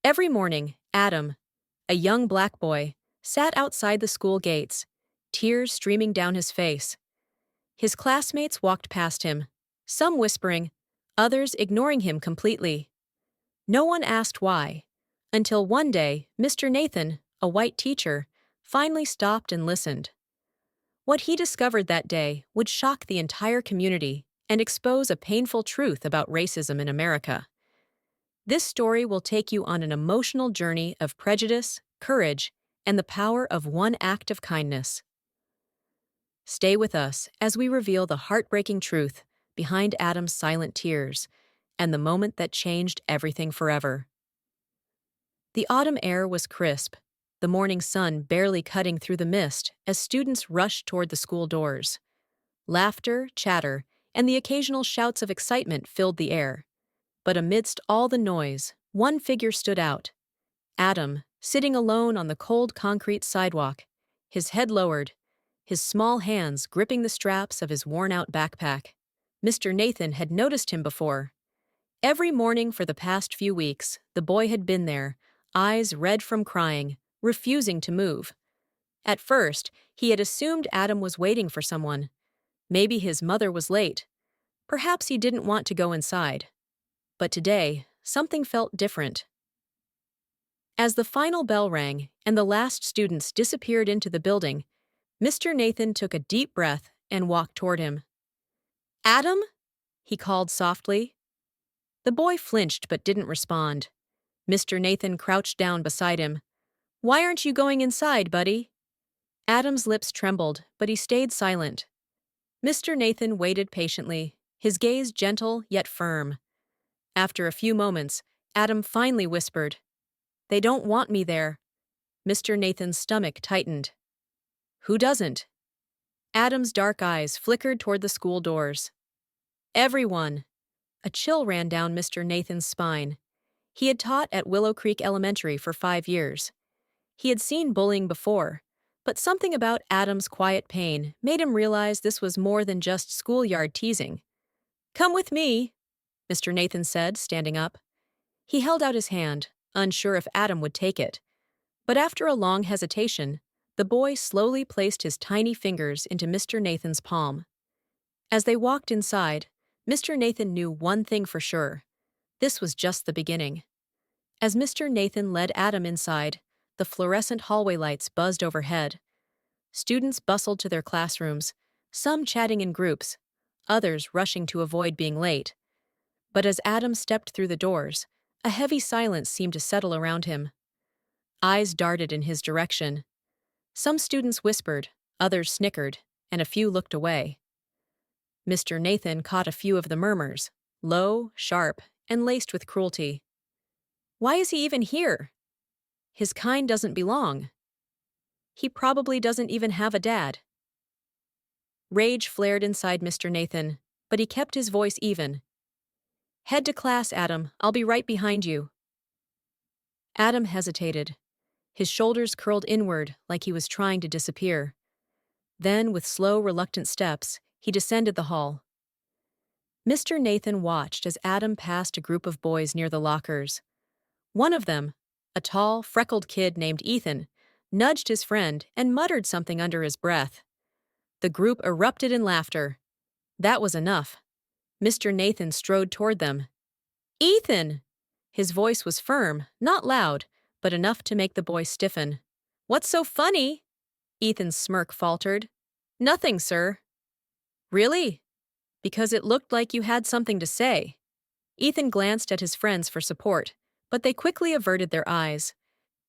Every morning, Adam, a young black boy, sat outside the school gates, tears streaming down his face. His classmates walked past him, some whispering, others ignoring him completely. No one asked why, until one day, Mr. Nathan, a white teacher, finally stopped and listened. What he discovered that day would shock the entire community and expose a painful truth about racism in America. This story will take you on an emotional journey of prejudice, courage, and the power of one act of kindness. Stay with us as we reveal the heartbreaking truth behind Adam's silent tears and the moment that changed everything forever. The autumn air was crisp, the morning sun barely cutting through the mist as students rushed toward the school doors. Laughter, chatter, and the occasional shouts of excitement filled the air. But amidst all the noise, one figure stood out. Adam, sitting alone on the cold concrete sidewalk, his head lowered, his small hands gripping the straps of his worn-out backpack. Mr. Nathan had noticed him before. Every morning for the past few weeks, the boy had been there, eyes red from crying, refusing to move. At first, he had assumed Adam was waiting for someone. Maybe his mother was late. Perhaps he didn't want to go inside. But today, something felt different. As the final bell rang and the last students disappeared into the building, Mr. Nathan took a deep breath and walked toward him. "Adam?" he called softly. The boy flinched but didn't respond. Mr. Nathan crouched down beside him. "Why aren't you going inside, buddy?" Adam's lips trembled, but he stayed silent. Mr. Nathan waited patiently, his gaze gentle yet firm. After a few moments, Adam finally whispered, "They don't want me there." Mr. Nathan's stomach tightened. "Who doesn't?" Adam's dark eyes flickered toward the school doors. "Everyone." A chill ran down Mr. Nathan's spine. He had taught at Willow Creek Elementary for 5 years. He had seen bullying before, but something about Adam's quiet pain made him realize this was more than just schoolyard teasing. "Come with me," Mr. Nathan said, standing up. He held out his hand, unsure if Adam would take it. But after a long hesitation, the boy slowly placed his tiny fingers into Mr. Nathan's palm. As they walked inside, Mr. Nathan knew one thing for sure. This was just the beginning. As Mr. Nathan led Adam inside, the fluorescent hallway lights buzzed overhead. Students bustled to their classrooms, some chatting in groups, others rushing to avoid being late. But as Adam stepped through the doors, a heavy silence seemed to settle around him. Eyes darted in his direction. Some students whispered, others snickered, and a few looked away. Mr. Nathan caught a few of the murmurs, low, sharp, and laced with cruelty. "Why is he even here? His kind doesn't belong. He probably doesn't even have a dad." Rage flared inside Mr. Nathan, but he kept his voice even. "Head to class, Adam. I'll be right behind you." Adam hesitated. His shoulders curled inward like he was trying to disappear. Then, with slow, reluctant steps, he descended the hall. Mr. Nathan watched as Adam passed a group of boys near the lockers. One of them, a tall, freckled kid named Ethan, nudged his friend and muttered something under his breath. The group erupted in laughter. That was enough. Mr. Nathan strode toward them. "Ethan!" His voice was firm, not loud, but enough to make the boy stiffen. "What's so funny?" Ethan's smirk faltered. "Nothing, sir." "Really?" "Because it looked like you had something to say." Ethan glanced at his friends for support, but they quickly averted their eyes.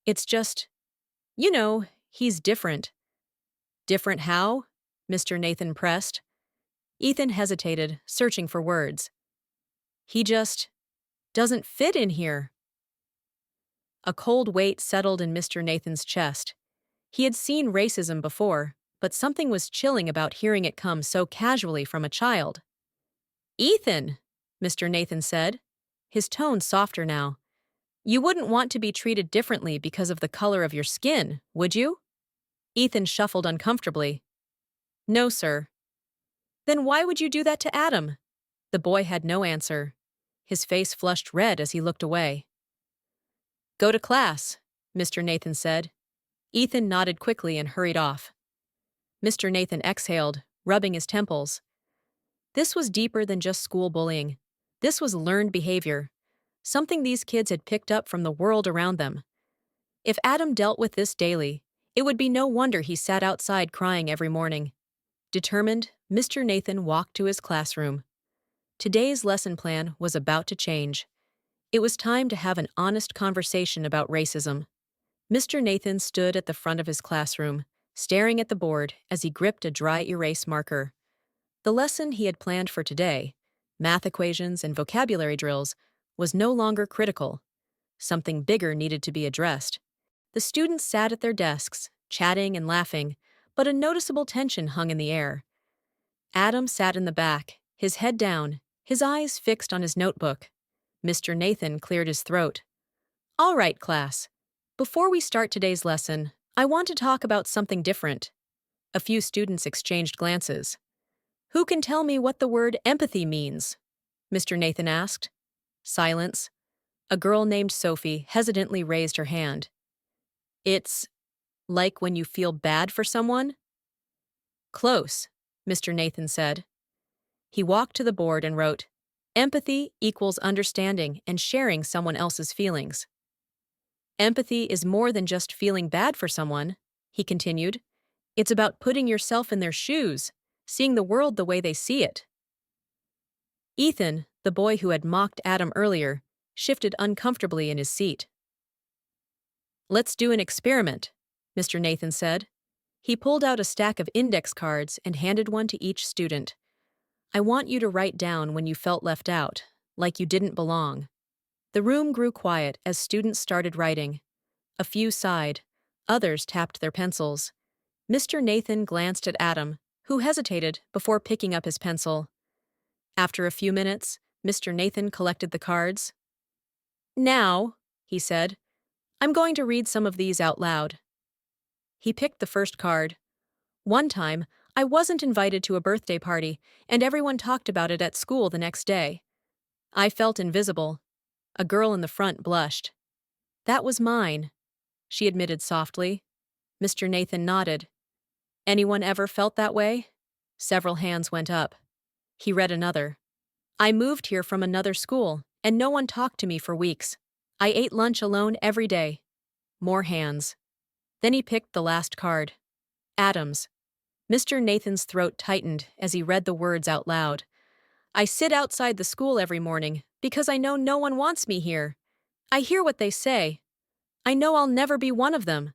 "It's just, he's different." "Different how?" Mr. Nathan pressed. Ethan hesitated, searching for words. "He just doesn't fit in here." A cold weight settled in Mr. Nathan's chest. He had seen racism before, but something was chilling about hearing it come so casually from a child. "Ethan," Mr. Nathan said, his tone softer now, "you wouldn't want to be treated differently because of the color of your skin, would you?" Ethan shuffled uncomfortably. "No, sir." "Then why would you do that to Adam?" The boy had no answer. His face flushed red as he looked away. Go to class, Mr. Nathan said. Ethan nodded quickly and hurried off. Mr. Nathan exhaled, rubbing his temples. This was deeper than just school bullying. This was learned behavior, something these kids had picked up from the world around them. If Adam dealt with this daily, it would be no wonder he sat outside crying every morning. Determined, Mr. Nathan walked to his classroom. Today's lesson plan was about to change. It was time to have an honest conversation about racism. Mr. Nathan stood at the front of his classroom, staring at the board as he gripped a dry erase marker. The lesson he had planned for today, math equations and vocabulary drills, was no longer critical. Something bigger needed to be addressed. The students sat at their desks, chatting and laughing, but a noticeable tension hung in the air. Adam sat in the back, his head down, his eyes fixed on his notebook. Mr. Nathan cleared his throat. All right, class. Before we start today's lesson, I want to talk about something different. A few students exchanged glances. Who can tell me what the word empathy means? Mr. Nathan asked. Silence. A girl named Sophie hesitantly raised her hand. It's like when you feel bad for someone? Close, Mr. Nathan said. He walked to the board and wrote, Empathy equals understanding and sharing someone else's feelings. Empathy is more than just feeling bad for someone, he continued. It's about putting yourself in their shoes, seeing the world the way they see it. Ethan, the boy who had mocked Adam earlier, shifted uncomfortably in his seat. Let's do an experiment, Mr. Nathan said. He pulled out a stack of index cards and handed one to each student. I want you to write down when you felt left out, like you didn't belong. The room grew quiet as students started writing. A few sighed, others tapped their pencils. Mr. Nathan glanced at Adam, who hesitated before picking up his pencil. After a few minutes, Mr. Nathan collected the cards. Now, he said, I'm going to read some of these out loud. He picked the first card. One time, I wasn't invited to a birthday party, and everyone talked about it at school the next day. I felt invisible. A girl in the front blushed. That was mine, she admitted softly. Mr. Nathan nodded. Anyone ever felt that way? Several hands went up. He read another. I moved here from another school, and no one talked to me for weeks. I ate lunch alone every day. More hands. Then he picked the last card. Adams. Mr. Nathan's throat tightened as he read the words out loud. I sit outside the school every morning because I know no one wants me here. I hear what they say. I know I'll never be one of them.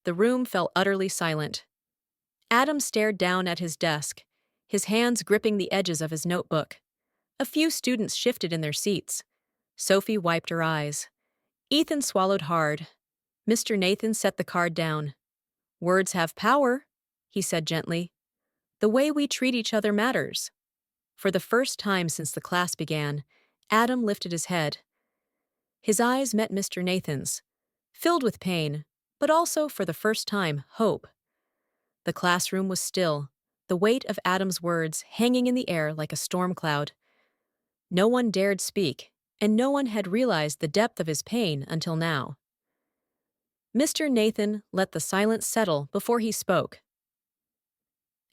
The room fell utterly silent. Adam stared down at his desk, his hands gripping the edges of his notebook. A few students shifted in their seats. Sophie wiped her eyes. Ethan swallowed hard. Mr. Nathan set the card down. Words have power, he said gently. The way we treat each other matters. For the first time since the class began, Adam lifted his head. His eyes met Mr. Nathan's, filled with pain, but also, for the first time, hope. The classroom was still, the weight of Adam's words hanging in the air like a storm cloud. No one dared speak, and no one had realized the depth of his pain until now. Mr. Nathan let the silence settle before he spoke.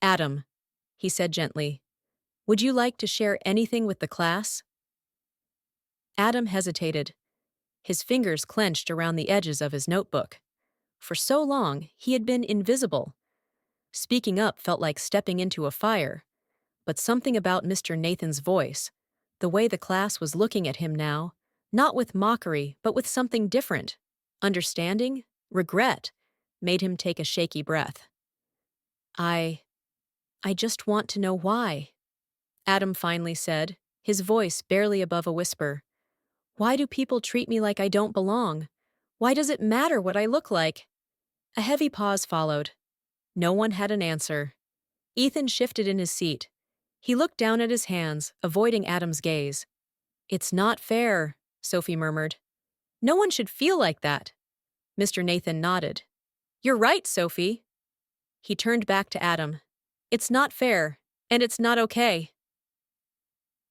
Adam, he said gently, would you like to share anything with the class? Adam hesitated. His fingers clenched around the edges of his notebook. For so long, he had been invisible. Speaking up felt like stepping into a fire. But something about Mr. Nathan's voice, the way the class was looking at him now, not with mockery, but with something different, understanding, regret, made him take a shaky breath. I just want to know why, Adam finally said, his voice barely above a whisper. Why do people treat me like I don't belong? Why does it matter what I look like? A heavy pause followed. No one had an answer. Ethan shifted in his seat. He looked down at his hands, avoiding Adam's gaze. It's not fair, Sophie murmured. No one should feel like that. Mr. Nathan nodded. You're right, Sophie. He turned back to Adam. It's not fair, and it's not okay.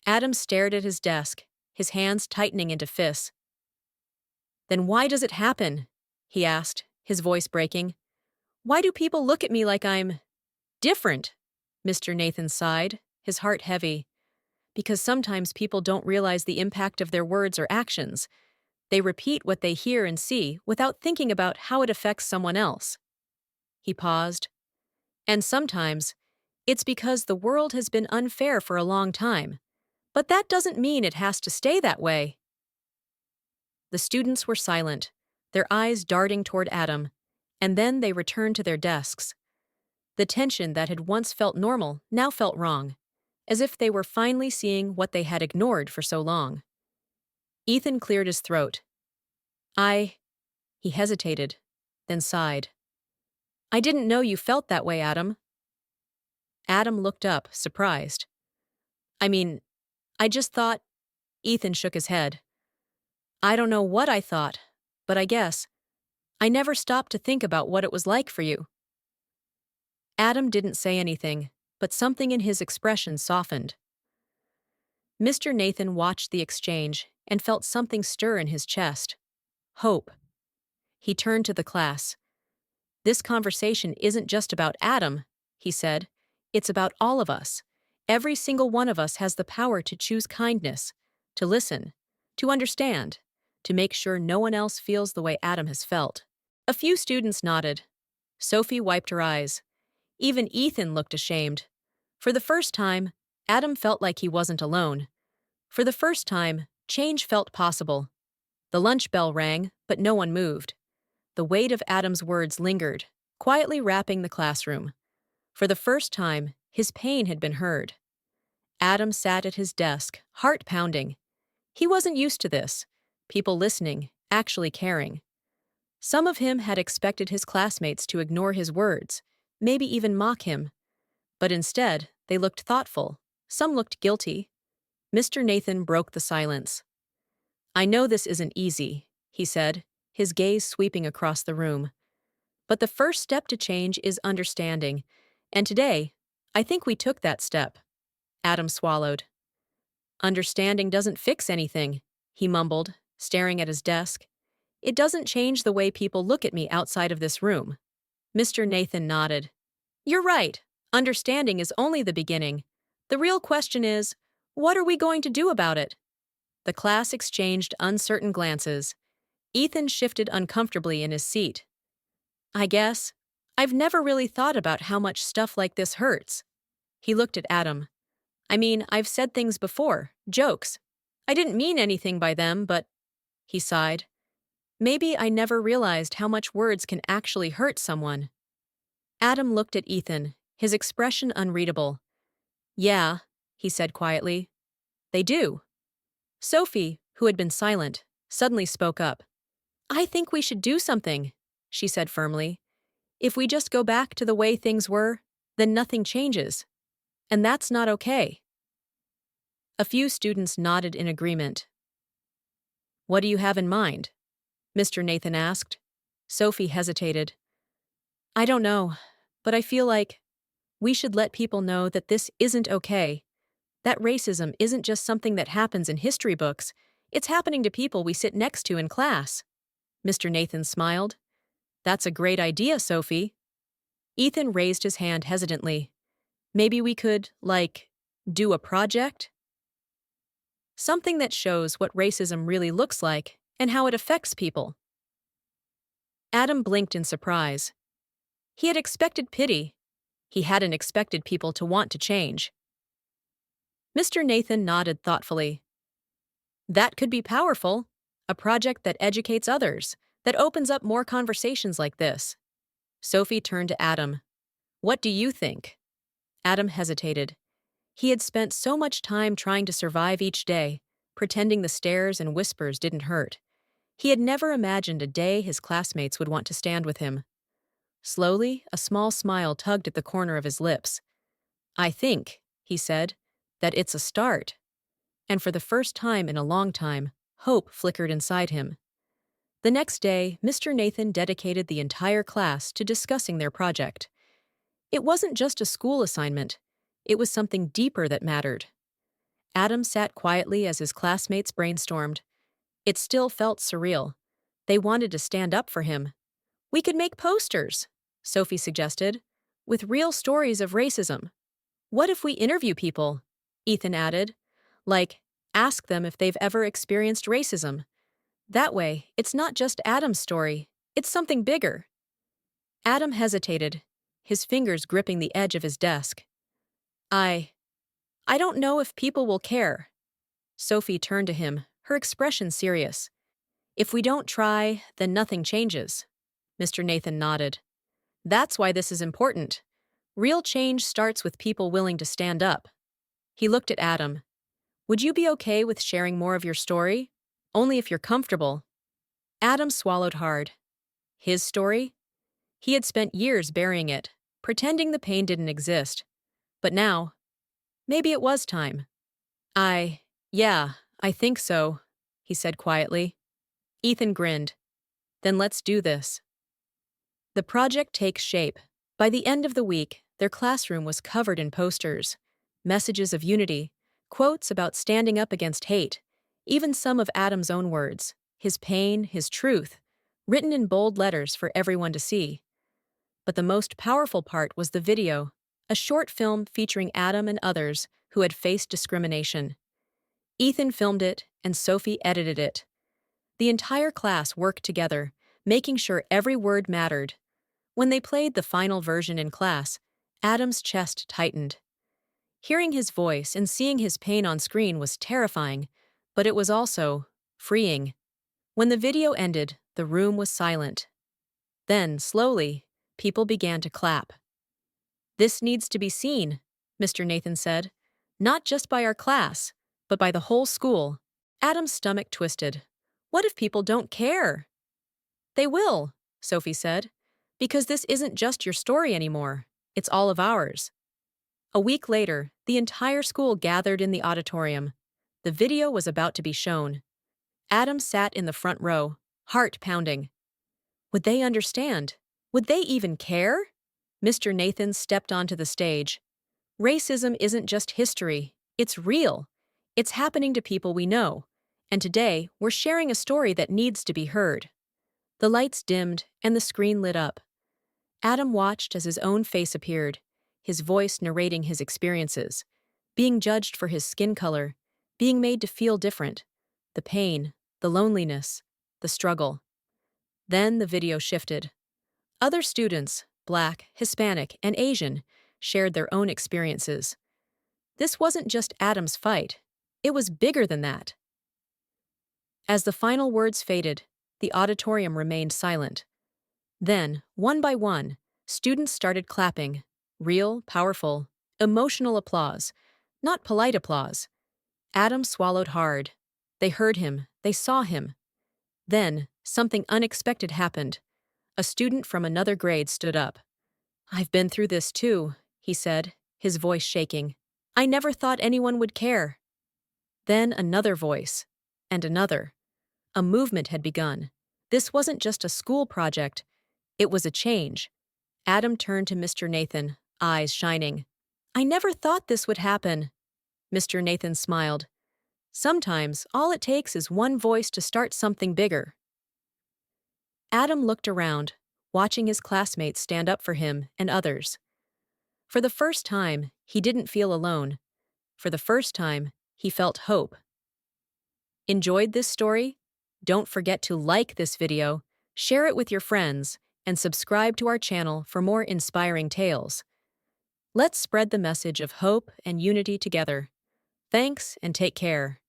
Adam stared at his desk, his hands tightening into fists. Then why does it happen? He asked, his voice breaking. Why do people look at me like I'm different? Mr. Nathan sighed, his heart heavy. Because sometimes people don't realize the impact of their words or actions. They repeat what they hear and see without thinking about how it affects someone else. He paused. And sometimes, it's because the world has been unfair for a long time. But that doesn't mean it has to stay that way. The students were silent, their eyes darting toward Adam, and then they returned to their desks. The tension that had once felt normal now felt wrong, as if they were finally seeing what they had ignored for so long. Ethan cleared his throat. He hesitated, then sighed. I didn't know you felt that way, Adam. Adam looked up, surprised. I mean, I just thought. Ethan shook his head. I don't know what I thought, but I guess I never stopped to think about what it was like for you. Adam didn't say anything, but something in his expression softened. Mr. Nathan watched the exchange and felt something stir in his chest. Hope. He turned to the class. This conversation isn't just about Adam, he said. It's about all of us. Every single one of us has the power to choose kindness, to listen, to understand, to make sure no one else feels the way Adam has felt. A few students nodded. Sophie wiped her eyes. Even Ethan looked ashamed. For the first time, Adam felt like he wasn't alone. For the first time, change felt possible. The lunch bell rang, but no one moved. The weight of Adam's words lingered, quietly wrapping the classroom. For the first time, his pain had been heard. Adam sat at his desk, heart pounding. He wasn't used to this. People listening, actually caring. Some of him had expected his classmates to ignore his words, maybe even mock him. But instead, they looked thoughtful. Some looked guilty. Mr. Nathan broke the silence. I know this isn't easy, he said, his gaze sweeping across the room. But the first step to change is understanding. And today, I think we took that step. Adam swallowed. Understanding doesn't fix anything, he mumbled, staring at his desk. It doesn't change the way people look at me outside of this room. Mr. Nathan nodded. You're right. Understanding is only the beginning. The real question is, what are we going to do about it? The class exchanged uncertain glances. Ethan shifted uncomfortably in his seat. I guess. I've never really thought about how much stuff like this hurts. He looked at Adam. I mean, I've said things before, jokes. I didn't mean anything by them, but. He sighed. Maybe I never realized how much words can actually hurt someone. Adam looked at Ethan, his expression unreadable. Yeah, he said quietly. They do. Sophie, who had been silent, suddenly spoke up. I think we should do something, she said firmly. If we just go back to the way things were, then nothing changes. And that's not okay. A few students nodded in agreement. What do you have in mind? Mr. Nathan asked. Sophie hesitated. I don't know, but I feel like we should let people know that this isn't okay. That racism isn't just something that happens in history books. It's happening to people we sit next to in class. Mr. Nathan smiled. That's a great idea, Sophie. Ethan raised his hand hesitantly. Maybe we could, do a project? Something that shows what racism really looks like and how it affects people. Adam blinked in surprise. He had expected pity. He hadn't expected people to want to change. Mr. Nathan nodded thoughtfully. That could be powerful. A project that educates others, that opens up more conversations like this. Sophie turned to Adam. What do you think? Adam hesitated. He had spent so much time trying to survive each day, pretending the stares and whispers didn't hurt. He had never imagined a day his classmates would want to stand with him. Slowly, a small smile tugged at the corner of his lips. I think, he said, that it's a start. And for the first time in a long time, hope flickered inside him. The next day, Mr. Nathan dedicated the entire class to discussing their project. It wasn't just a school assignment. It was something deeper that mattered. Adam sat quietly as his classmates brainstormed. It still felt surreal. They wanted to stand up for him. We could make posters, Sophie suggested, with real stories of racism. What if we interview people? Ethan added. Like, ask them if they've ever experienced racism. That way, it's not just Adam's story, it's something bigger. Adam hesitated, his fingers gripping the edge of his desk. I don't know if people will care. Sophie turned to him, her expression serious. If we don't try, then nothing changes. Mr. Nathan nodded. That's why this is important. Real change starts with people willing to stand up. He looked at Adam. Would you be okay with sharing more of your story? Only if you're comfortable. Adam swallowed hard. His story? He had spent years burying it, pretending the pain didn't exist. But now, maybe it was time. Yeah, I think so, he said quietly. Ethan grinned. Then let's do this. The project takes shape. By the end of the week, their classroom was covered in posters, messages of unity, quotes about standing up against hate, even some of Adam's own words, his pain, his truth, written in bold letters for everyone to see. But the most powerful part was the video, a short film featuring Adam and others who had faced discrimination. Ethan filmed it, and Sophie edited it. The entire class worked together, making sure every word mattered. When they played the final version in class, Adam's chest tightened. Hearing his voice and seeing his pain on screen was terrifying, but it was also freeing. When the video ended, the room was silent. Then, slowly, people began to clap. This needs to be seen, Mr. Nathan said, not just by our class, but by the whole school. Adam's stomach twisted. What if people don't care? They will, Sophie said, because this isn't just your story anymore. It's all of ours. A week later, the entire school gathered in the auditorium. The video was about to be shown. Adam sat in the front row, heart pounding. Would they understand? Would they even care? Mr. Nathan stepped onto the stage. Racism isn't just history, it's real. It's happening to people we know. And today, we're sharing a story that needs to be heard. The lights dimmed, and the screen lit up. Adam watched as his own face appeared, his voice narrating his experiences, being judged for his skin color, being made to feel different, the pain, the loneliness, the struggle. Then the video shifted. Other students, Black, Hispanic, and Asian, shared their own experiences. This wasn't just Adam's fight. It was bigger than that. As the final words faded, the auditorium remained silent. Then, one by one, students started clapping. Real, powerful, emotional applause, not polite applause. Adam swallowed hard. They heard him. They saw him. Then, something unexpected happened. A student from another grade stood up. I've been through this too, he said, his voice shaking. I never thought anyone would care. Then another voice. And another. A movement had begun. This wasn't just a school project. It was a change. Adam turned to Mr. Nathan, eyes shining. I never thought this would happen. Mr. Nathan smiled. Sometimes all it takes is one voice to start something bigger. Adam looked around, watching his classmates stand up for him and others. For the first time, he didn't feel alone. For the first time, he felt hope. Enjoyed this story? Don't forget to like this video, share it with your friends, and subscribe to our channel for more inspiring tales. Let's spread the message of hope and unity together. Thanks and take care.